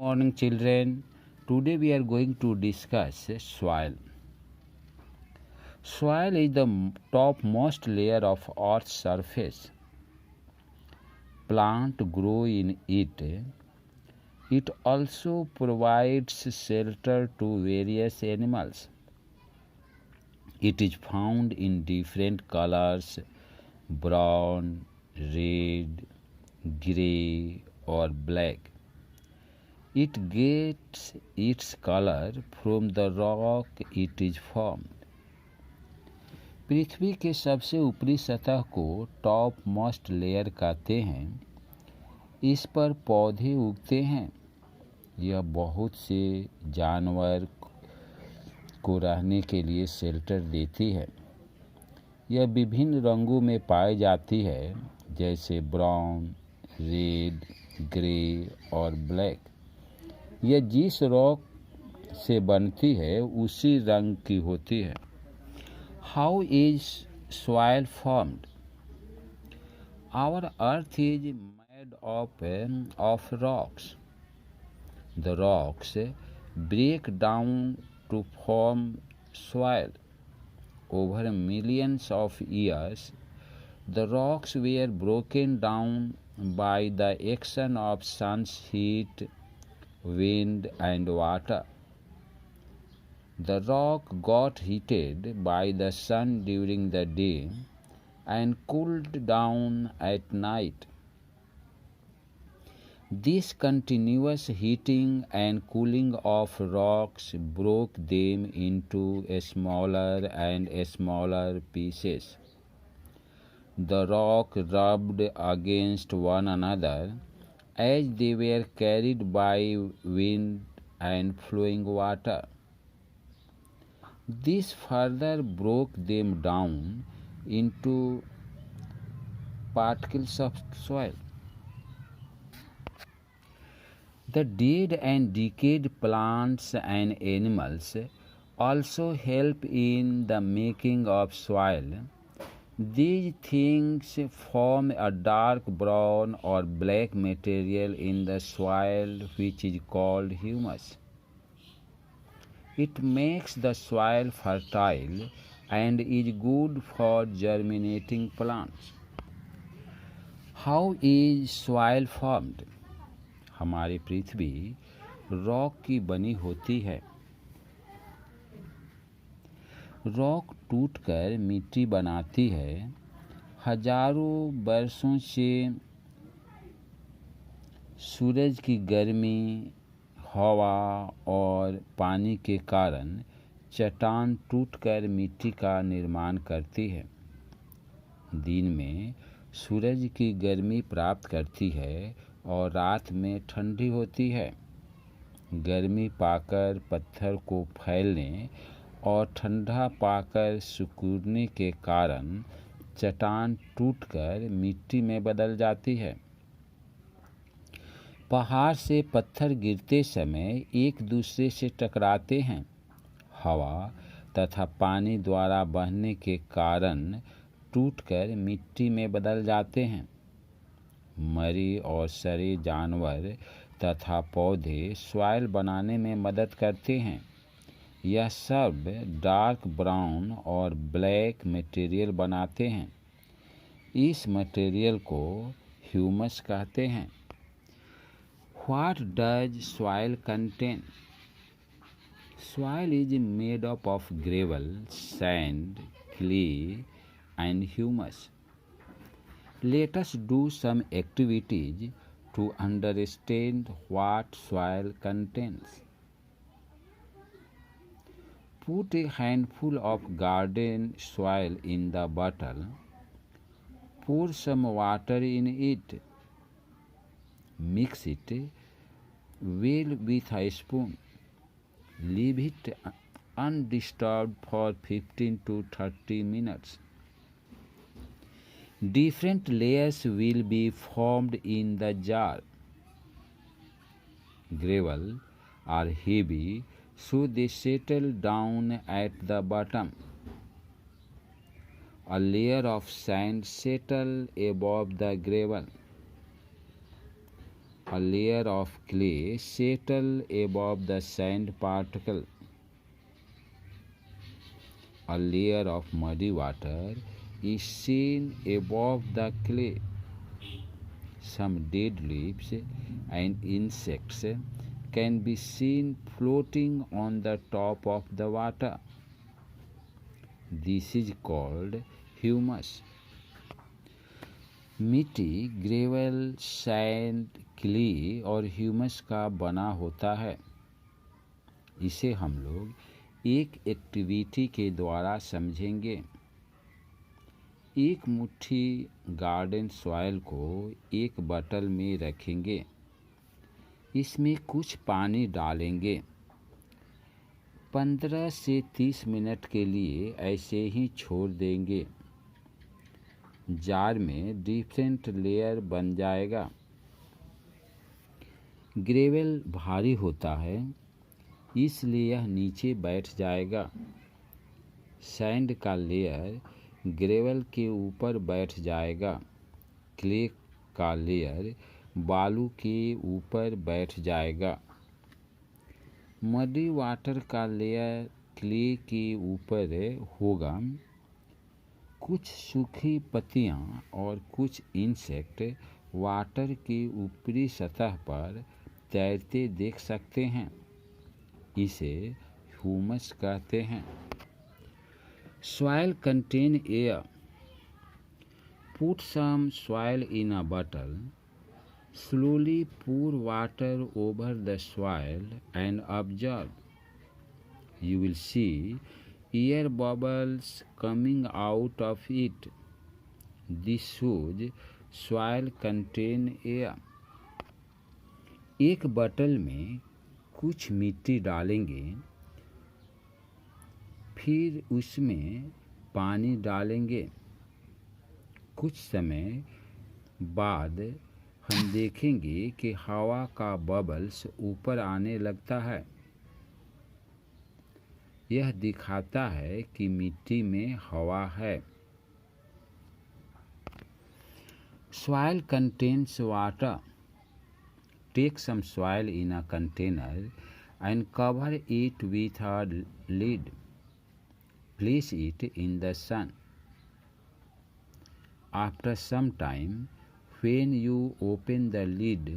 Morning, children. Today we are going to discuss soil. Soil is the topmost layer of Earth's surface. Plants grow in it. It also provides shelter to various animals. It is found in different colors: brown, red, grey, or black. It gets its color from the rock it is formed. पृथ्वी के सबसे ऊपरी सतह को top most layer कहते हैं। इस पर पौधे उगते हैं। यह बहुत से जानवर को रहने के लिए शेल्टर देती है। यह विभिन्न रंगों में पाई जाती है, जैसे ब्राउन, रेड, ग्रे और ब्लैक। यह जिस रॉक से बनती है उसी रंग की होती है। How is soil formed? Our earth is made of rocks. The rocks break down to form soil. Over millions of years, the rocks were broken down by the action of sun's heat, wind, and water. The rock got heated by the sun during the day and cooled down at night. This continuous heating and cooling of rocks broke them into smaller and smaller pieces. The rock rubbed against one another as they were carried by wind and flowing water. This further broke them down into particles of soil. The dead and decayed plants and animals also help in the making of soil. These things form a dark brown or black material in the soil which is called humus. It makes the soil fertile and is good for germinating plants. How is soil formed? हमारी पृथ्वी rock की बनी होती है। Rock टूटकर मिट्टी बनाती है। हजारों वर्षों से सूरज की गर्मी, हवा और पानी के कारण चट्टान टूटकर मिट्टी का निर्माण करती है। दिन में सूरज की गर्मी प्राप्त करती है और रात में ठंडी होती है। गर्मी पाकर पत्थर को फैलने और ठंडा पाकर सिकुड़ने के कारण चट्टान टूटकर मिट्टी में बदल जाती है। पहाड़ से पत्थर गिरते समय एक दूसरे से टकराते हैं। हवा तथा पानी द्वारा बहने के कारण टूटकर मिट्टी में बदल जाते हैं। मरे और सड़े जानवर तथा पौधे सॉइल बनाने में मदद करते हैं। यह सब डार्क ब्राउन और ब्लैक मटेरियल बनाते हैं। इस मटेरियल को ह्यूमस कहते हैं। What does soil contain? Soil is made up of gravel, sand, clay, and humus. Let us do some activities to understand what soil contains. Put a handful of garden soil in the bottle. Pour some water in it. Mix it well with a spoon. Leave it undisturbed for 15 to 30 minutes. Different layers will be formed in the jar. Gravel are heavy, so they settle down at the bottom. A layer of sand settles above the gravel. A layer of clay settle above the sand particle. A layer of muddy water is seen above the clay. Some dead leaves and insects can be seen floating on the top of the water. This is called humus. मिट्टी, gravel, sand, clay और humus का बना होता है। इसे हम लोग एक एक्टिविटी के द्वारा समझेंगे। एक मुट्ठी गार्डन सॉइल को एक बॉटल में रखेंगे। इसमें कुछ पानी डालेंगे। 15 से 30 मिनट के लिए ऐसे ही छोड़ देंगे। जार में डिफरेंट लेयर बन जाएगा। ग्रेवल भारी होता है, इसलिए यह नीचे बैठ जाएगा। सैंड का लेयर ग्रेवल के ऊपर बैठ जाएगा। क्ले का लेयर बालू के ऊपर बैठ जाएगा। मडी वाटर का लेयर क्ले के ऊपर होगा। कुछ सूखी पत्तियां और कुछ इंसेक्ट वाटर की ऊपरी सतह पर तैरते देख सकते हैं। इसे ह्यूमस कहते हैं। Soil contain air. Put some soil in a bottle. Slowly pour water over the soil and observe. You will see air bubbles coming out of it. This shows soil contain air. एक bottle में कुछ मिट्टी डालेंगे, फिर उसमें पानी डालेंगे। कुछ समय बाद हम देखेंगे कि हवा का बबल्स ऊपर आने लगता है। यह दिखाता है कि मिट्टी में हवा है। Soil contains water. Take some soil in a container and cover it with a lid. Place it in the sun. After some time, when you open the lid,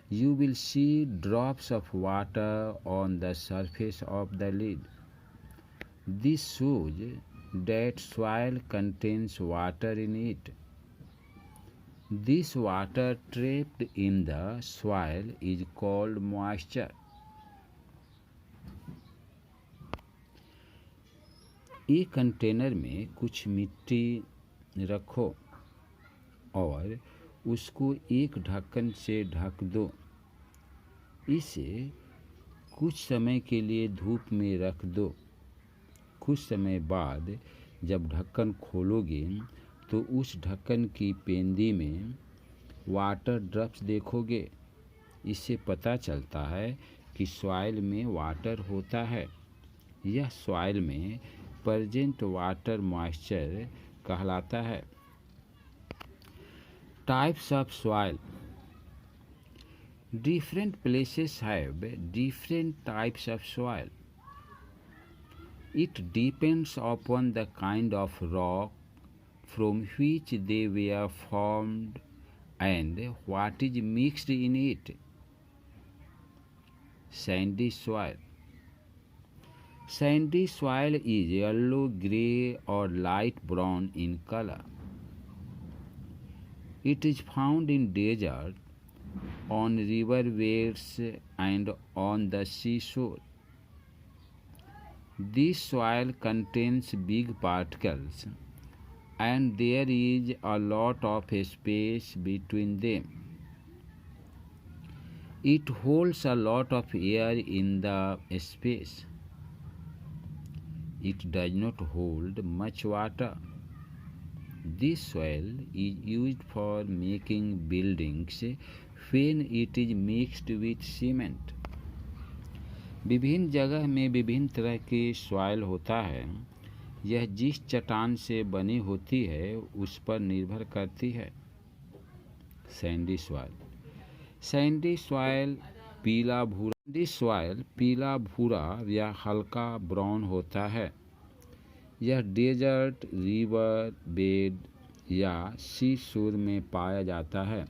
you will see drops of water on the surface of the lid. This shows that soil contains water in it. This water trapped in the soil is called moisture. एक container में कुछ मिट्टी रखो और उसको एक ढक्कन से ढक दो। इसे कुछ समय के लिए धूप में रख दो। कुछ समय बाद जब ढक्कन खोलोगे तो उस ढक्कन की पेंदी में वाटर ड्रॉप्स देखोगे। इससे पता चलता है कि सॉइल में वाटर होता है। यह सॉइल में प्रेजेंट वाटर मॉइस्चर कहलाता है। Types of soil. Different places have different types of soil. It depends upon the kind of rock from which they were formed and what is mixed in it. Sandy soil. Sandy soil is yellow, grey or light brown in color. It is found in desert, on river beds and on the seashore. This soil contains big particles and there is a lot of space between them. It holds a lot of air in the space. It does not hold much water. This soil is used for making buildings when it is mixed with cement. विभिन्न जगह में विभिन्न तरह की soil होता है। यह जिस चट्टान से बनी होती है उस पर निर्भर करती है। Sandy soil. सैंडी सॉइल पीला भूरा या हल्का ब्राउन होता है। यह डेजर्ट, रिवर बेड या सी शोर में पाया जाता है।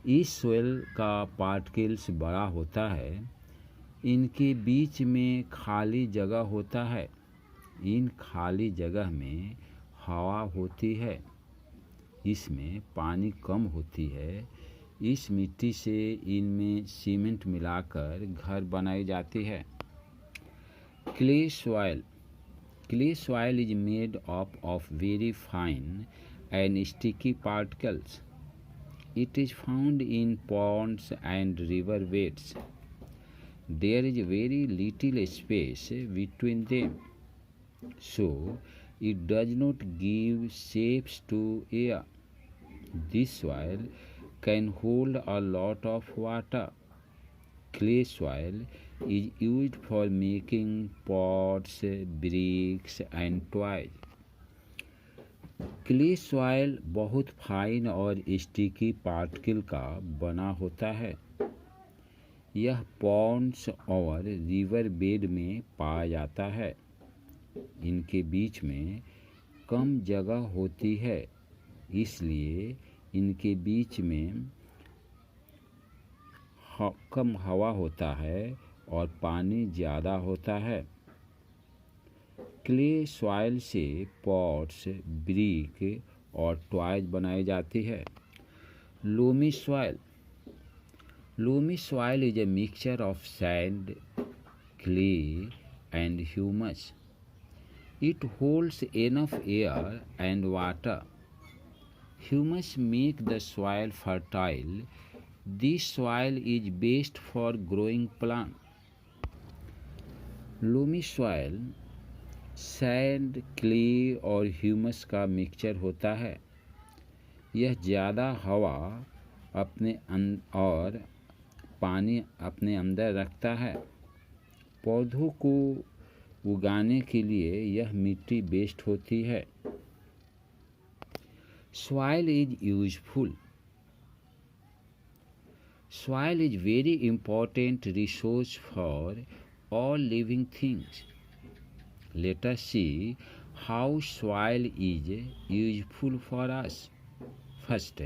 इस सोइल का पार्टिकल्स बड़ा होता है। इनके बीच में खाली जगह होता है। इन खाली जगह में हवा होती है। इसमें पानी कम होती है। इस मिट्टी से इनमें सीमेंट मिलाकर घर बनाई जाती है। Clay soil is made up of very fine and sticky particles. It is found in ponds and river beds. There is very little space between them, so it does not give shapes to air. This soil can hold a lot of water. Clay soil is used for making pots, bricks and toys. Clay soil बहुत fine और sticky particle का बना होता है। यह Pond's और river bed में पाया जाता है। इनके बीच में कम जगह होती है, इसलिए इनके बीच में कम हवा होता है और पानी ज़्यादा होता है। क्ले सॉइल से पॉट्स, ब्रिक और टॉयज बनाई जाती है। Loamy soil is a mixture of sand, clay and humus. It holds enough air and water. Humus make the soil fertile. This soil is best for growing plants. Loamy soil sand, clay और humus का mixture होता है। यह ज़्यादा हवा और पानी अपने अंदर रखता है। पौधों को उगाने के लिए यह मिट्टी बेस्ट होती है। Soil is useful. Soil is very important resource for all living things. Let us see how soil is useful for us. First,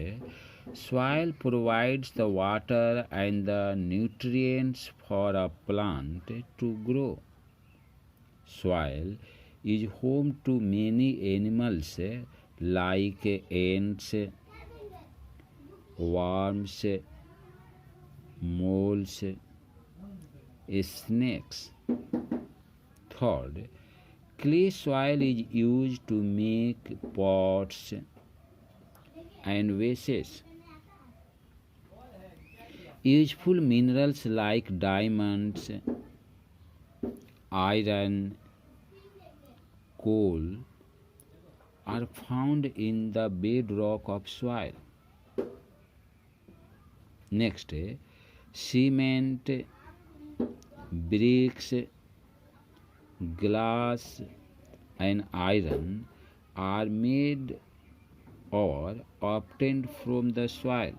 soil provides the water and the nutrients for a plant to grow. Soil is home to many animals like ants, worms, moles, snakes. Third, clay soil is used to make pots and vases. Useful minerals like diamonds, iron, coal are found in the bedrock of soil. Next, cement, bricks, glass and iron are made or obtained from the soil.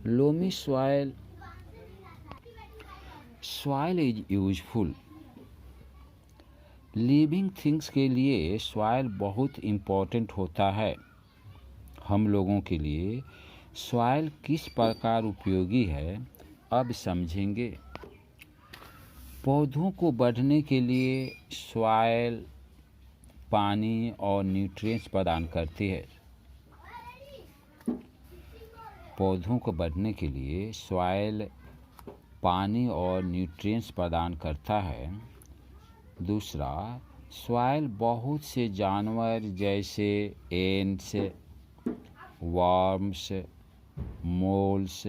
Loamy soil is useful. Living things के लिए soil बहुत important होता है। हम लोगों के लिए soil किस प्रकार उपयोगी है, अब समझेंगे। पौधों को बढ़ने के लिए सॉइल पानी और न्यूट्रिएंट्स प्रदान करती है। पौधों को बढ़ने के लिए सॉइल पानी और न्यूट्रिएंट्स प्रदान करता है। दूसरा, सॉइल बहुत से जानवर जैसे एंट्स, वर्म्स, मोल्स,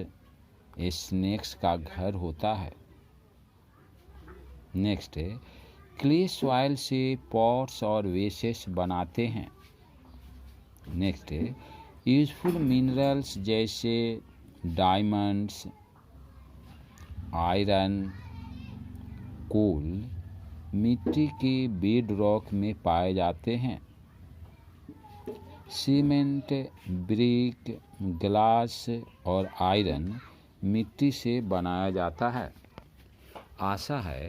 स्नेक्स का घर होता है। नेक्स्ट, क्ले सॉइल से पॉट्स और वेसेस बनाते हैं। नेक्स्ट, यूजफुल मिनरल्स जैसे डायमंड्स, आयरन, कोल मिट्टी के बेड रॉक में पाए जाते हैं। सीमेंट, ब्रिक, ग्लास और आयरन मिट्टी से बनाया जाता है। आशा है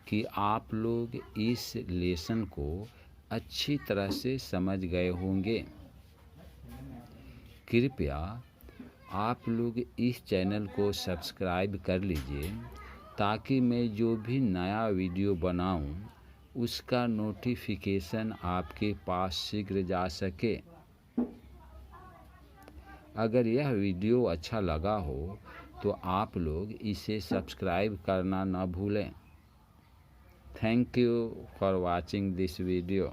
कि आप लोग इस लेसन को अच्छी तरह से समझ गए होंगे। कृपया आप लोग इस चैनल को सब्सक्राइब कर लीजिए ताकि मैं जो भी नया वीडियो बनाऊं उसका नोटिफिकेशन आपके पास शीघ्र जा सके। अगर यह वीडियो अच्छा लगा हो तो आप लोग इसे सब्सक्राइब करना न भूलें। Thank you for watching this video.